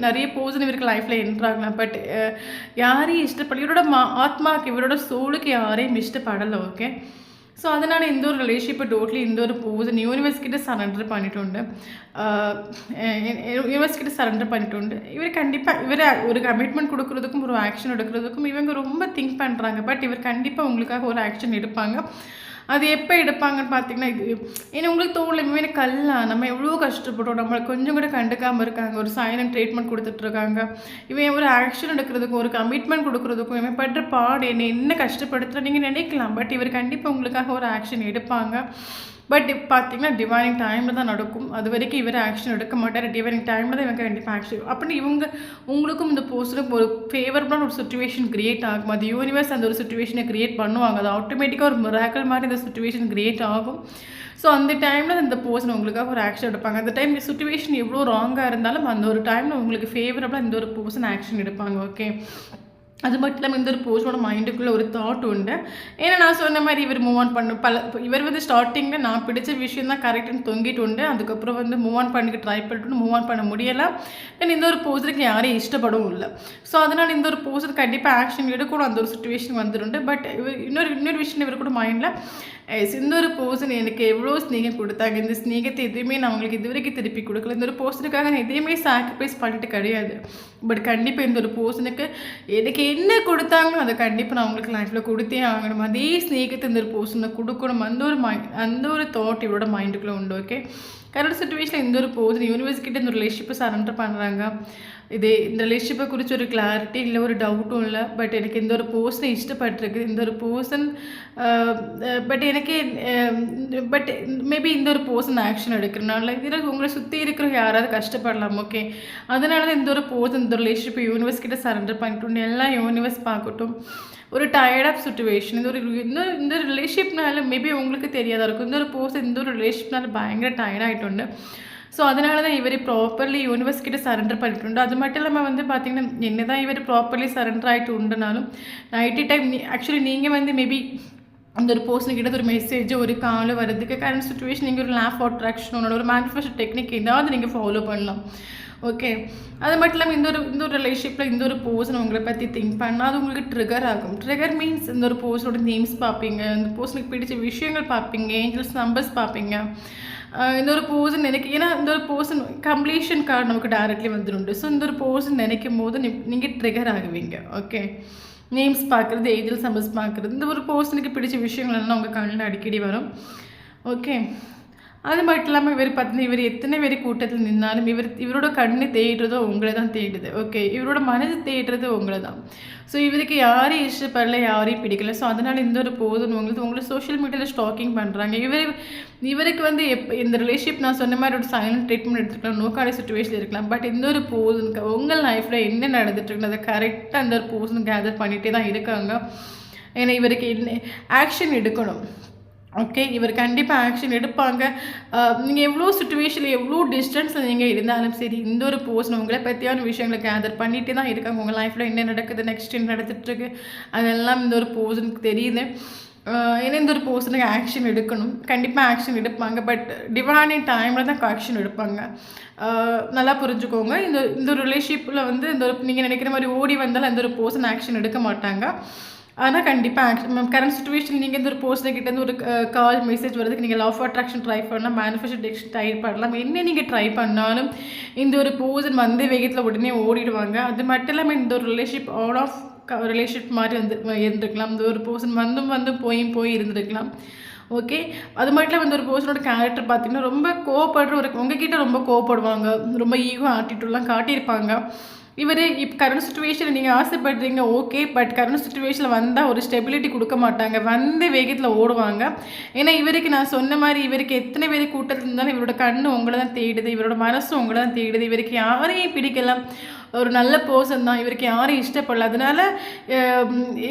S1: நிறைய போர்ஷன் இவருக்கு லைஃப்பில் என்ட்ராகலாம். பட் யாரையும் இஷ்டப்படல, இவரோட ஆத்மாவுக்கு, இவரோட சோலுக்கு யாரையும் இஷ்டப்படலை. ஓகே, ஸோ அதனால் இந்த ஒரு ரிலேஷன்ஷிப்பை டோட்லி இந்த ஒரு போர்ஷன் யூனிவர்ஸ்கிட்ட சரண்டர் பண்ணிட்டு உண்டு. இவர் கண்டிப்பாக ஒரு கமிட்மெண்ட் கொடுக்குறதுக்கும், ஒரு ஆக்ஷன் எடுக்கிறதுக்கும் இவங்க ரொம்ப திங்க் பண்ணுறாங்க. பட் இவர் கண்டிப்பாக உங்களுக்காக ஒரு ஆக்ஷன் எடுப்பாங்க. அது எப்போ எடுப்பாங்கன்னு பார்த்தீங்கன்னா, ஏன்னா உங்களுக்கு தோணல, இவன் கல்லா, நம்ம எவ்வளோ கஷ்டப்பட்டோம், நம்மளை கொஞ்சம் கூட கண்டுக்காமல் இருக்காங்க, ஒரு சைலண்ட் ட்ரீட்மெண்ட் கொடுத்துட்ருக்காங்க, இவன் ஒரு ஆக்ஷன் எடுக்கிறதுக்கும், ஒரு கமிட்மெண்ட் கொடுக்குறதுக்கும் இவன் படுற பாடு என்ன கஷ்டப்படுத்துகிற நீங்கள் நினைக்கலாம். பட் இவர் கண்டிப்பாக உங்களுக்காக ஒரு ஆக்ஷன் எடுப்பாங்க. பட் பார்த்தீங்கன்னா டிவைனிங் டைமில் தான் நடக்கும். அது வரைக்கும் இவர் ஆக்ஷன் எடுக்க மாட்டார். டிவைனிங் டைமில் தான் இவங்க கண்டிப்பாக ஆக்ஷன் அப்படின்னு உங்களுக்கும் இந்த போஸ்ட்டுக்கும் ஒரு ஃபேவரபுளான ஒரு சுச்சுவேஷன் க்ரியேட் ஆகும். அது யூனிவர்ஸ் அந்த ஒரு சுச்சுவேஷனை க்ரியேட் பண்ணுவாங்க. அது ஆட்டோமேட்டிக்காக ஒரு மிராக்கிள் மாதிரி இந்த சுச்சுவேஷன் க்ரியேட் ஆகும். ஸோ அந்த டைமில் இந்த பர்சன் உங்களுக்காக ஒரு ஆக்ஷன் எடுப்பாங்க. அந்த டைம் சுச்சுவேஷன் எவ்வளோ ராங்காக இருந்தாலும் அந்த ஒரு டைமில் உங்களுக்கு ஃபேவரபுளாக இந்த ஒரு பர்சன் ஆக்ஷன் எடுப்பாங்க. ஓகே, அது மட்டும் இல்லாமல் இந்த ஒரு போஸ்டோட மைண்டுக்குள்ளே ஒரு தாட் உண்டு. ஏன்னா நான் சொன்ன மாதிரி இவர் மூவ் ஆன் இவர் வந்து ஸ்டார்டிங்கில் நான் பிடிச்ச விஷயம் தான் கரெக்டுன்னு தொங்கிட்டு உண்டு. அதுக்கப்புறம் வந்து மூவ் ஆன் பண்ணிக்க ட்ரை பண்ணிட்டு மூவ் ஆன் பண்ண முடியலை. தென் இந்த ஒரு போஸ்டருக்கு யாரையும் இஷ்டப்படவும் இல்லை. ஸோ அதனால் இந்த ஒரு போஸ்டர் கண்டிப்பாக ஆக்ஷன் எடுக்கணும், அந்த ஒரு சுச்சுவேஷன் வந்துடுண்டு. பட் இன்னொரு விஷயம் இவர் கூட மைண்டில், இந்த ஒரு பர்சன் எனக்கு எவ்வளோ ஸ்நேகம் கொடுத்தாங்க, இந்த ஸ்நேகத்தை எதுவுமே நான் அவங்களுக்கு இது வரைக்கும் திருப்பி கொடுக்கல, இந்த ஒரு பர்சனுக்காக நான் எதையுமே சாக்ரிஃபைஸ் பண்ணிட்டு கிடையாது. பட் கண்டிப்பாக இந்த ஒரு பர்சனுக்கு எனக்கு என்ன கொடுத்தாங்களோ அதை கண்டிப்பாக நான் அவங்களுக்கு லைஃப்பில் கொடுத்தே ஆகணும். அதே ஸ்நேகத்தை இந்த ஒரு பர்சனை கொடுக்கணும். அந்த ஒரு தாட் இவரோட மைண்டுக்குள்ளே உண்டு. ஓகே, கரண்ட் சுச்சுவேஷனில் இந்த ஒரு போகுது யூனிவர்ஸ்கிட்ட இந்த ரிலேஷன்ஷிப்பை சரண்டர் பண்ணுறாங்க. இந்த ரிலேஷன்ஷிப்பை குறித்து ஒரு கிளாரிட்டி இல்லை, ஒரு டவுட்டும் இல்லை. பட் எனக்கு இந்த ஒரு பர்சனை இஷ்டப்பட்டிருக்கு, இந்த ஒரு பர்சன் பட் மேபி இந்த ஒரு பர்சன் ஆக்ஷன் எடுக்கிறனால இதில் உங்களை சுற்றி இருக்கிற யாராவது கஷ்டப்படலாம். ஓகே, அதனால தான் இந்த ஒரு பர்சன் இந்த ரிலேஷன்ஷிப்பை யூனிவர்ஸ் கிட்ட சரண்டர் பண்ணிட்டு எல்லாம் யூனிவர்ஸ் பார்க்கட்டும். ஒரு டயர்ட் ஆஃப் சுச்சுவேஷன் இந்த ரிலேஷன்ஷிப்னால மேபி உங்களுக்கு தெரியாதா இருக்கும். இந்த ஒரு பர்சன் இந்த ஒரு ரிலேஷன்ஷிப்னால பயங்கர டயர்டாகிட்டு. ஸோ அதனால தான் இவர் ப்ராப்பர்லி யூனிவர்ஸ் கிட்ட சரண்டர் பண்ணிட்டு. அது மட்டும் இல்லாமல் வந்து பார்த்திங்கன்னா என்ன தான் இவர் ப்ராப்பர்லி சரண்டர் ஆகிட்டு உண்டுனாலும் நைட்டு டைம் ஆக்சுவலி நீங்கள் வந்து மேபி அந்த ஒரு பர்சனுக்கிட்ட ஒரு மெசேஜ் ஒரு கால் வரதுக்கு கரண்ட் சுச்சுவேஷன் நீங்கள் ஒரு லேப் அட்ராக்ஷனோட ஒரு மேனிஃபெஸ்ட் டெக்னிக் ஏதாவது நீங்கள் ஃபாலோ பண்ணலாம். ஓகே, அது மட்டும் இல்லாமல் இந்த ஒரு ரிலேஷன்ஷிப்பில் இந்த ஒரு பர்சன் உங்களை பற்றி திங்க் பண்ணால் அது உங்களுக்கு ட்ரிகர் ஆகும். ட்ரிகர் மீன்ஸ் இந்த ஒரு பர்சனோட நேம்ஸ் பார்ப்பீங்க, இந்த பர்சனுக்கு பிடிச்ச விஷயங்கள் பார்ப்பீங்க, ஏஞ்சல்ஸ் நம்பர்ஸ் பார்ப்பீங்க. இந்த ஒரு பர்சன் ஏன்னா இந்த ஒரு பர்சன் கம்ப்ளீஷன் கார்டு நமக்கு டைரக்ட்லி வந்துடுண்டு. ஸோ இந்த ஒரு பர்சன் நினைக்கும் போது நீங்கள் ட்ரிகர் ஆகுவீங்க. ஓகே, நேம்ஸ் பார்க்குறது, ஏஞ்சல்ஸ் நம்பர்ஸ் பார்க்குறது, இந்த ஒரு பர்சனுக்கு பிடிச்ச விஷயங்கள்லாம் உங்கள் கண்ணில் அடிக்கடி வரும். ஓகே, அது மட்டும் இல்லாமல் இவர் பார்த்தீங்கன்னா இவர் எத்தனை பேர் கூட்டத்தில் நின்னாலும் இவரோட கண்ணு தேடுறதோ உங்களை தான் தேடுது. ஓகே, இவரோட மனது தேடுறது உங்களை தான். ஸோ இவருக்கு யாரையும் இஷ்டப்படல, யாரையும் பிடிக்கல. ஸோ அதனால் இந்த ஒரு போதும் உங்களை சோஷியல் மீடியாவில் ஸ்டாக்கிங் பண்ணுறாங்க. இவருக்கு வந்து இந்த ரிலேஷன்ஷிப் நான் சொன்ன மாதிரி ஒரு சைலண்ட் ட்ரீட்மெண்ட் எடுத்துக்கலாம், நோக்கான சுச்சுவேஷன் இருக்கலாம். பட் இந்த ஒரு போதும் உங்கள் லைஃப்பில் என்ன நடந்துட்டுருக்கு அதை கரெக்டாக அந்த ஒரு போர்சன் கேதர் பண்ணிகிட்டே தான் இருக்காங்க. ஏன்னா இவருக்கு என்ன ஆக்ஷன் எடுக்கணும். ஓகே, இவர் கண்டிப்பாக ஆக்ஷன் எடுப்பாங்க. நீங்கள் எவ்வளோ சுச்சுவேஷனில் எவ்வளோ டிஸ்டன்ஸில் நீங்கள் இருந்தாலும் சரி இந்த ஒரு பர்சன் உங்களை பற்றியான விஷயங்களை கேதர் பண்ணிகிட்டே தான் இருக்காங்க. உங்கள் லைஃப்பில் என்ன நடக்குது, நெக்ஸ்ட் என்ன நடந்துட்டுருக்கு அதெல்லாம் இந்த ஒரு பர்சனுக்கு தெரியுது. ஏன்னா இந்த ஒரு பர்சனுக்கு ஆக்ஷன் எடுக்கணும், கண்டிப்பாக ஆக்ஷன் எடுப்பாங்க. பட் டிவைன் டைமில் தான் ஆக்ஷன் எடுப்பாங்க. நல்லா புரிஞ்சுக்கோங்க. இந்த ஒரு ரிலேஷன்ஷிப்பில் வந்து இந்த ஒரு நீங்கள் நினைக்கிற மாதிரி ஓடி வந்தாலும் அந்த ஒரு பர்சன் ஆக்ஷன் எடுக்க மாட்டாங்க. ஆனால் கண்டிப்பாக கரண்ட் சுச்சுவேஷன் நீங்கள் இந்த ஒரு பர்சன்கிட்டேருந்து ஒரு கால் மெசேஜ் வரதுக்கு நீங்கள் லவ் அட்ராக்ஷன் ட்ரை பண்ணலாம், மேனிஃபெஸ்டேஷன் ட்ரை பண்ணலாம். என்ன நீங்கள் ட்ரை பண்ணாலும் இந்த ஒரு பர்சன் வந்து வேகத்தில் உடனே ஓடிடுவாங்க. அது மட்டும் இல்லாமல் இந்த ஒரு ரிலேஷன்ஷிப் ஆல் ஆஃப் ரிலேஷன்ஷிப் மாதிரி இருந்திருக்கலாம். இந்த ஒரு பர்சன் வந்து போய் இருந்திருக்கலாம். ஓகே, அது மட்டும் வந்து ஒரு பர்சனோட கேரக்டர் பார்த்திங்கன்னா ரொம்ப கோவப்படுற உங்ககிட்ட ரொம்ப கோவப்படுவாங்க, ரொம்ப ஈகோ ஆட்டிடியூட்லாம் காட்டியிருப்பாங்க. இவர் கரண்ட் சுச்சுவேஷனில் நீங்கள் ஆசைப்படுறீங்க ஓகே, பட் கரண்ட் சுச்சுவேஷனில் வந்தால் ஒரு ஸ்டெபிலிட்டி கொடுக்க மாட்டாங்க, வந்து வேகத்தில் ஓடுவாங்க. ஏன்னா இவருக்கு நான் சொன்ன மாதிரி இவருக்கு எத்தனை பேர் கூட்டத்தில் இருந்தாலும் இவரோட கண்ணு உங்களை தான் தேடுது, இவரோட மனசும் உங்களை தான் தேடுது. இவருக்கு யாரையும் பிடிக்கலாம், ஒரு நல்ல பர்சன் தான், இவருக்கு யாரும் இஷ்டப்படல. அதனால்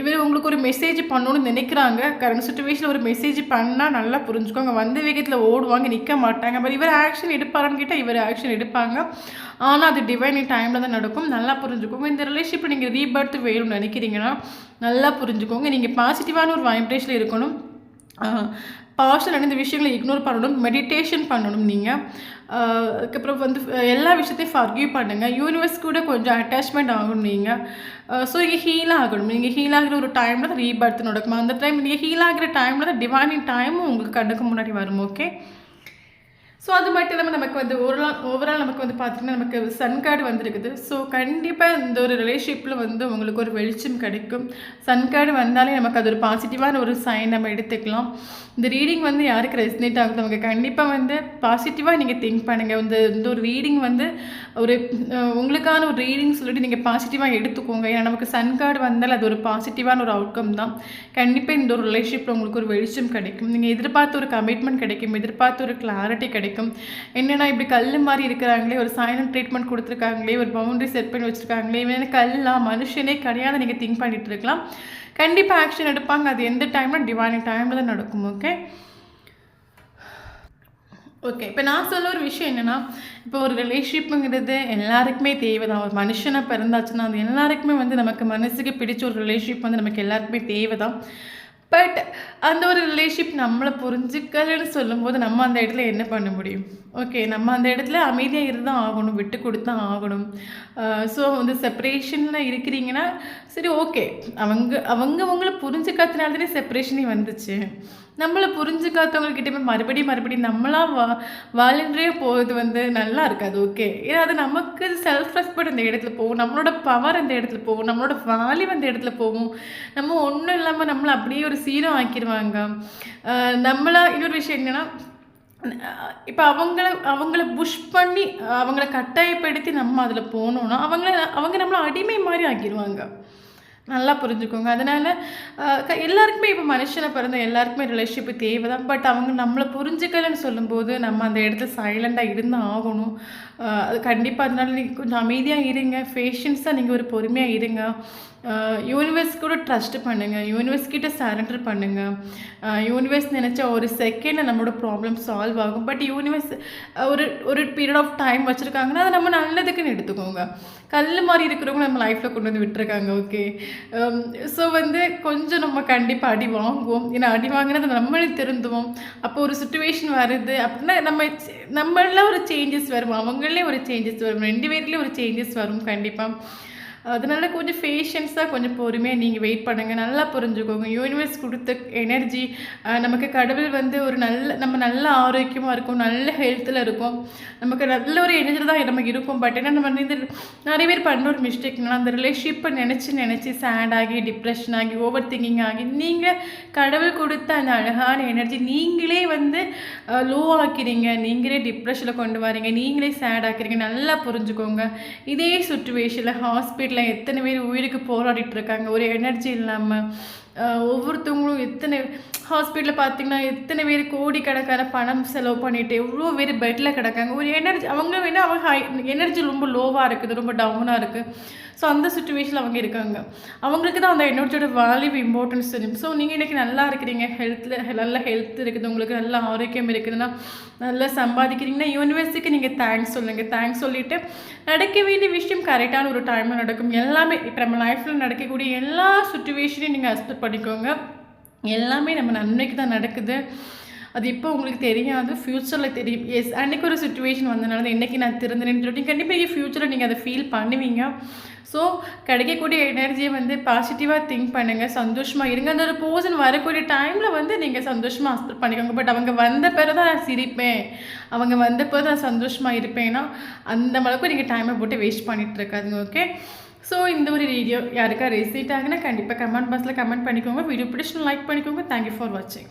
S1: இவர் உங்களுக்கு ஒரு மெசேஜ் பண்ணணும்னு நினைக்கிறாங்க. கரண்ட் சுச்சுவேஷனில் ஒரு மெசேஜ் பண்ணால் நல்லா புரிஞ்சுக்கோங்க, வந்து வேகத்தில் ஓடுவாங்க, நிற்க மாட்டாங்க. பட் இவர் ஆக்ஷன் எடுப்பாரான்னு கேட்டால் இவர் ஆக்ஷன் எடுப்பாங்க. ஆனால் அது டிவைன் டைமில் தான் நடக்கும். நல்லா புரிஞ்சுக்கோங்க. இந்த ரிலேஷன்ஷிப்பை நீங்கள் ரீபர்த் வேணும்னு நினைக்கிறீங்கன்னா நல்லா புரிஞ்சுக்கோங்க. நீங்கள் பாசிட்டிவான ஒரு வைப்ரேஷனில் இருக்கணும். பாஷன் இந்த விஷயங்களை இக்னோர் பண்ணணும், மெடிடேஷன் பண்ணணும். நீங்கள் அதுக்கப்புறம் வந்து எல்லா விஷயத்தையும் ஃபர்கிவ் பண்ணுங்கள். யூனிவர்ஸ் கூட கொஞ்சம் அட்டாச்மெண்ட் ஆகணும் நீங்கள். ஸோ இங்கே ஹீல் ஆகணும். நீங்கள் ஹீல் ஆகிற ஒரு டைமில் தான் ரீபர்த் நடக்கும். அந்த டைம் நீங்கள் ஹீல் ஆகிற டைமில் தான் டிவைன் டைமும் உங்களுக்கு கண்ணுக்கு முன்னாடி வரும். ஓகே, ஸோ அது மட்டும் இல்லாமல் நமக்கு வந்து ஓவரால் நமக்கு வந்து பார்த்திங்கன்னா நமக்கு சன் கார்டு வந்துருக்குது. ஸோ கண்டிப்பாக இந்த ஒரு ரிலேஷன்ஷிப்பில் வந்து உங்களுக்கு ஒரு வெளிச்சம் கிடைக்கும். சன் கார்டு வந்தாலே நமக்கு அது ஒரு பாசிட்டிவான ஒரு சைன் நம்ம எடுத்துக்கலாம். இந்த ரீடிங் வந்து யாருக்கு ரெசினேட் ஆகுது அவங்க கண்டிப்பாக வந்து பாசிட்டிவாக நீங்கள் திங்க் பண்ணுங்கள். இந்த ஒரு ரீடிங் வந்து ஒரு உங்களுக்கான ஒரு ரீடிங் சொல்லிட்டு நீங்கள் பாசிட்டிவாக எடுத்துக்கோங்க. ஏன்னா நமக்கு சன் கார்டு வந்தால் அது ஒரு பாசிட்டிவான ஒரு அவுட்கம் தான். கண்டிப்பாக இந்த ஒரு ரிலேஷன்ஷிப்பில் உங்களுக்கு ஒரு வெளிச்சம் கிடைக்கும். நீங்கள் எதிர்பார்த்த ஒரு கமிட்மெண்ட் கிடைக்கும், எதிர்பார்த்த ஒரு கிளாரிட்டி கிடைக்கும். என்னென்னா இப்படி கல் மாதிரி இருக்கிறாங்களே, ஒரு சைலண்ட் ட்ரீட்மெண்ட் கொடுத்துருக்காங்களே, ஒரு பவுண்டரி செட் பண்ணி வச்சுருக்காங்களே, இவன் கல்லாம் மனுஷனே கிடையாது நீங்கள் திங்க் பண்ணிகிட்டு இருக்கலாம். கண்டிப்பாக ஆக்ஷன் எடுப்பாங்க. அது எந்த டைமில் டிவைன் டைமில் தான் நடக்கும். ஓகே, இப்போ நான் சொல்ல ஒரு விஷயம் என்னென்னா, இப்போ ஒரு ரிலேஷன்ஷிப்புங்கிறது எல்லாருக்குமே தேவை தான். ஒரு மனுஷனை பிறந்தாச்சுன்னா அது எல்லாருக்குமே வந்து நமக்கு மனசுக்கு பிடிச்ச ஒரு ரிலேஷன்ஷிப் வந்து நமக்கு எல்லாருக்குமே தேவை தான். பட் அந்த ஒரு ரிலேஷன்ஷிப் நம்மளை புரிஞ்சுக்கலன்னு சொல்லும்போது நம்ம அந்த இடத்துல என்ன பண்ண முடியும்? ஓகே, நம்ம அந்த இடத்துல அமைதியாக இருந்தால் ஆகணும், விட்டு கொடுத்தா ஆகணும். ஸோ வந்து செப்பரேஷனில் இருக்கிறீங்கன்னா சரி ஓகே, அவங்க உங்களை புரிஞ்சுக்காதனால செப்பரேஷனே வந்துச்சு. நம்மளை புரிஞ்சுக்காதவங்கக்கிட்ட போய் மறுபடியும் நம்மளாக வாலண்டரியாக போகிறது வந்து நல்லா இருக்காது. ஓகே, ஏன்னா அது நமக்கு செல்ஃப் ரெஸ்பெக்ட் அந்த இடத்துல போகும், நம்மளோட பவர் அந்த இடத்துல போகும், நம்மளோட வேல்யூ அந்த இடத்துல போகும். நம்ம ஒன்றும் இல்லாமல் நம்மளை அப்படியே ஒரு சீரம் ஆக்கிடுவாங்க. இன்னொரு விஷயம் என்னென்னா இப்போ அவங்கள புஷ் பண்ணி அவங்கள கட்டாயப்படுத்தி நம்ம அதில் போனோம்னா அவங்க நம்மளை அடிமை மாதிரி ஆக்கிடுவாங்க. நல்லா புரிஞ்சுக்கோங்க. அதனால் எல்லாருக்குமே இப்போ மனுஷனை பிறந்த எல்லாருக்குமே ரிலேஷன்ஷிப்பு தேவை தான். பட் அவங்க நம்மளை புரிஞ்சுக்கலைன்னு சொல்லும்போது நம்ம அந்த இடத்துல சைலண்டாக இருந்து ஆகணும். அது கண்டிப்பாக. அதனால நீங்கள் கொஞ்சம் அமைதியாக இருங்க, பேஷன்ஸாக நீங்கள் ஒரு பொறுமையாக இருங்க. யூனிவர்ஸ் கூட ட்ரஸ்ட் பண்ணுங்கள், யூனிவர்ஸ் கிட்ட சரண்டர் பண்ணுங்கள். யூனிவர்ஸ் நினச்சா ஒரு செகண்டில் நம்மளோட ப்ராப்ளம் சால்வ் ஆகும். பட் யூனிவர்ஸ் ஒரு ஒரு பீரியட் ஆஃப் டைம் வச்சுருக்காங்கன்னா அதை நம்ம நல்லதுக்குன்னு எடுத்துக்கோங்க. கல் மாதிரி இருக்கிறவங்க நம்ம லைஃப்பில் கொண்டு வந்து விட்டுருக்காங்க. ஓகே. ஸோ கொஞ்சம் நம்ம கண்டிப்பாக அடி வாங்குவோம். ஏன்னா அடி வாங்கினது நம்மளே திருந்துவோம். அப்போ ஒரு சுச்சுவேஷன் வருது அப்படின்னா நம்மளாம் ஒரு சேஞ்சஸ் வரும், அவங்களே ஒரு சேஞ்சஸ் வரும், 2 பேர்லேயும் ஒரு சேஞ்சஸ் வரும் கண்டிப்பாக. அதனால கொஞ்சம் பேஷன்ஸாக கொஞ்சம் பொறுமையாக நீங்கள் வெயிட் பண்ணுங்கள். நல்லா புரிஞ்சுக்கோங்க. யூனிவர்ஸ் கொடுத்த எனர்ஜி நமக்கு கடவுள் ஒரு நம்ம நல்ல ஆரோக்கியமாக இருக்கும், நல்ல ஹெல்த்தில் இருக்கும், நமக்கு நல்ல ஒரு எனர்ஜி தான் நமக்கு இருக்கும். பட் ஏன்னா நம்ம நிறைய பேர் பண்ணுற ஒரு மிஸ்டேக்னா அந்த ரிலேஷன்ஷிப்பை நினச்சி சேட் ஆகி டிப்ரெஷன் ஆகி ஓவர் திங்கிங் ஆகி நீங்கள் கடவுள் கொடுத்த அந்த அழகான எனர்ஜி நீங்களே லோ ஆக்கிறீங்க, நீங்களே டிப்ரெஷனில் கொண்டு வரீங்க, நீங்களே சேட் ஆக்கிறீங்க. நல்லா புரிஞ்சுக்கோங்க. இதே சுச்சுவேஷனில் ஹாஸ்பிட்டல் எத்தனை பேர் உயிருக்கு போராடிட்டு இருக்காங்க ஒரு எனர்ஜி இல்லாமல். ஒவ்வொருத்தவங்களும் எத்தனை ஹாஸ்பிட்டலில் பார்த்தீங்கன்னா எத்தனை பேர் கோடிக்கணக்கான பணம் செலவு பண்ணிவிட்டு எவ்வளோ பேர் பெட்டில் கிடக்காங்க. ஒரு எனர்ஜி அவங்க எனர்ஜி ரொம்ப லோவாக இருக்குது, ரொம்ப டவுனாக இருக்குது. ஸோ அந்த சுச்சுவேஷனில் அவங்க இருக்காங்க. அவங்களுக்கு தான் அந்த எனர்ஜியோட வேல்யூ இம்பார்ட்டன்ஸ் தெரியும். ஸோ நீங்கள் இன்றைக்கி நல்லா இருக்கிறீங்க, நல்ல ஹெல்த் இருக்குது, உங்களுக்கு நல்ல ஆரோக்கியம் இருக்குதுன்னா, நல்லா சம்பாதிக்கிறீங்கன்னா யூனிவர்ஸுக்கு நீங்கள் தேங்க்ஸ் சொல்லுங்கள். தேங்க்ஸ் சொல்லிவிட்டு நடக்க வேண்டிய விஷயம் கரெக்டான ஒரு டைமில் நடக்கும். எல்லாமே இப்போ நம்ம லைஃப்பில் நடக்கக்கூடிய எல்லா சுச்சுவேஷனையும் நீங்கள் அக்செப்ட் பண்ணிக்கோங்க. எல்லாமே நம்ம நன்மைக்கு தான் நடக்குது. அது இப்போ உங்களுக்கு தெரியாது, ஃப்யூச்சரில் தெரியும். எஸ், அன்றைக்கி ஒரு சுச்சுவேஷன் வந்தனால தான் இன்றைக்கி நான் திருந்தேன்னு சொல்லிட்டு கண்டிப்பாக ஃப்யூச்சரில் நீங்கள் அதை ஃபீல் பண்ணுவீங்க. ஸோ கிடைக்கக்கூடிய எனர்ஜியை பாசிட்டிவாக திங்க் பண்ணுங்கள், சந்தோஷமாக இருங்க. அந்த ஒரு பர்சன் வரக்கூடிய டைமில் நீங்கள் சந்தோஷமாக அக்செப்ட் பண்ணிக்கோங்க. பட் அவங்க வந்த பிறகு தான் நான் சிரிப்பேன், அவங்க வந்த பிறகு நான் சந்தோஷமாக இருப்பேன்னா அந்த அளவுக்கு நீங்கள் டைமை போட்டு வேஸ்ட் பண்ணிகிட்டு இருக்காதுங்க. ஓகே. ஸோ இந்த ஒரு வீடியோ யாருக்கா ரெசிட் ஆகுனா கண்டிப்பாக கமெண்ட் பாக்ஸில் கமெண்ட் பண்ணிக்கோங்க. வீடியோ பிடிச்சினா லைக் பண்ணிக்கோங்க. தேங்க்யூ ஃபார் வாட்சிங்.